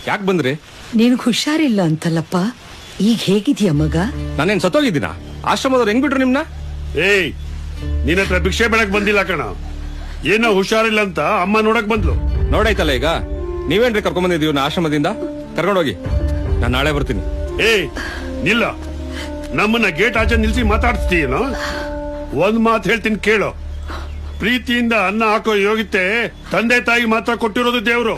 ಯಾಕೆ ಬಂದ್ರಿ? ನಿನಗ್ ಹುಷಾರಿಲ್ಲ ಅಂತಲ್ಲಪ್ಪ, ಈಗ ಹೇಗಿದ್ಯಾ ಮಗ? ನಾನೇನ್ ಸತ್ತೋಗಿದ್ದೀನ? ಆಶ್ರಮದವ್ರು ಹೆಂಗ್ ಬಿಟ್ರು ನಿಮ್ನ? ಏಯ್, ನಿನ್ನ ಹತ್ರ ಭಿಕ್ಷೆ ಬೇಡಕ್ ಬಂದಿಲ್ಲ ಕಣ. ಏನೋ ಹುಷಾರಿಲ್ಲ ಅಂತ ಅಮ್ಮ ನೋಡಕ್ ಬಂದ್ಲು. ನೋಡಾಯ್ತಲ್ಲ ಈಗ, ನೀವೇನ್ರಿ ಕರ್ಕೊಂಡ್ ಬಂದಿದೀವಿ ಆಶ್ರಮದಿಂದ? ಕರ್ಕೊಂಡೋಗಿ, ನಾನ್ ನಾಳೆ ಬರ್ತೀನಿ. ಏಯ್ ನಿಲ್ಲ, ನಮ್ಮನ್ನ ಗೇಟ್ ಆಚೆ ನಿಲ್ಸಿ ಮಾತಾಡ್ತೀಯೇನೋ? ಒಂದ್ ಮಾತು ಹೇಳ್ತೀನಿ ಕೇಳೋ. ಪ್ರೀತಿಯಿಂದ ಅನ್ನ ಹಾಕೋ ಯೋಗ್ಯತೆ ತಂದೆ ತಾಯಿ ಮಾತ್ರ ಕೊಟ್ಟಿರೋದು ದೇವ್ರು.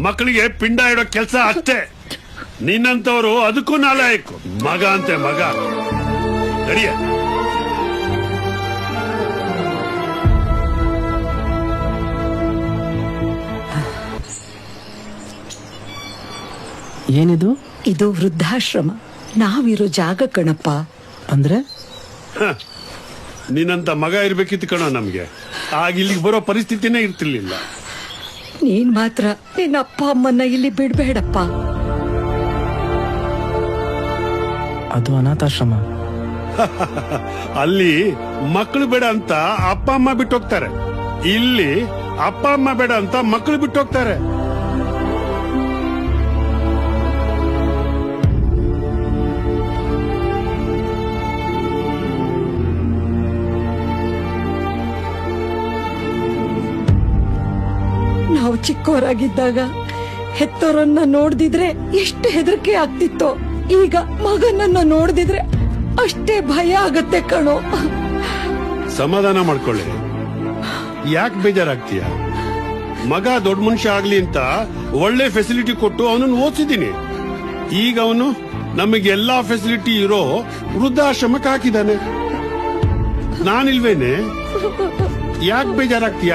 ಮಕ್ಕಳಿಗೆ ಪಿಂಡ ಇಡೋ ಕೆಲಸ ಅಷ್ಟೇ. ನಿನ್ನಂತವ್ರು ಅದಕ್ಕೂ ನಾಲಾಯಕು. ಮಗ ಅಂತೆ ಮಗ. ನಡಿಯ. ಏನಿದು? ಇದು ವೃದ್ಧಾಶ್ರಮ, ನಾವಿರೋ ಜಾಗ ಕಣಪ್ಪ. ಅಂದ್ರೆ ನಿನ್ನಂತ ಮಗ ಇರ್ಬೇಕಿತ್ತು ಕಣೋ ನಮ್ಗೆ. ಆಗ ಇಲ್ಲಿಗೆ ಬರೋ ಪರಿಸ್ಥಿತಿನೇ ಇರ್ತಿರ್ಲಿಲ್ಲ. ನೀನ್ ಮಾತ್ರ ನಿನ್ನ ಅಪ್ಪ ಅಮ್ಮನ್ನ ಇಲ್ಲಿ ಬಿಡ್ಬೇಡಪ್ಪ. ಅದು ಅನಾಥಾಶ್ರಮ. ಅಲ್ಲಿ ಮಕ್ಕಳು ಬೇಡ ಅಂತ ಅಪ್ಪ ಅಮ್ಮ ಬಿಟ್ಟು ಹೋಗ್ತಾರೆ. ಇಲ್ಲಿ ಅಪ್ಪ ಅಮ್ಮ ಬೇಡ ಅಂತ ಮಕ್ಕಳು ಬಿಟ್ಟು ಹೋಗ್ತಾರೆ. ನಾವು ಚಿಕ್ಕವರಾಗಿದ್ದಾಗ ಹೆತ್ತೋರನ್ನ ನೋಡ್ದಿದ್ರೆ ಎಷ್ಟು ಹೆದರಿಕೆ ಆಗ್ತಿತ್ತೋ, ಈಗ ಮಗನನ್ನ ನೋಡ್ದಿದ್ರೆ ಅಷ್ಟೇ ಭಯ ಆಗತ್ತೆ ಕಣೋ. ಸಮಾಧಾನ ಮಾಡ್ಕೊಳ್ಳಿ, ಯಾಕೆ ಬೇಜಾರಾಗ್ತೀಯ? ಮಗ ದೊಡ್ಡ ಮನುಷ್ಯ ಆಗ್ಲಿ ಅಂತ ಒಳ್ಳೆ ಫೆಸಿಲಿಟಿ ಕೊಟ್ಟು ಅವನನ್ನು ಓದಿಸಿದೀನಿ. ಈಗ ಅವನು ನಮಗೆ ಎಲ್ಲಾ ಫೆಸಿಲಿಟಿ ಇರೋ ವೃದ್ಧಾಶ್ರಮಕ್ಕೆ ಹಾಕಿದ್ದಾನೆ. ನಾನಿಲ್ವೇನೆ? ಯಾಕೆ ಬೇಜಾರಾಗ್ತೀಯ?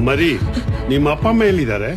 ಮರಿ, ನಿಮ್ಮ ಅಪ್ಪ ಅಮ್ಮ ಎಲ್ಲಿದ್ದಾರೆ?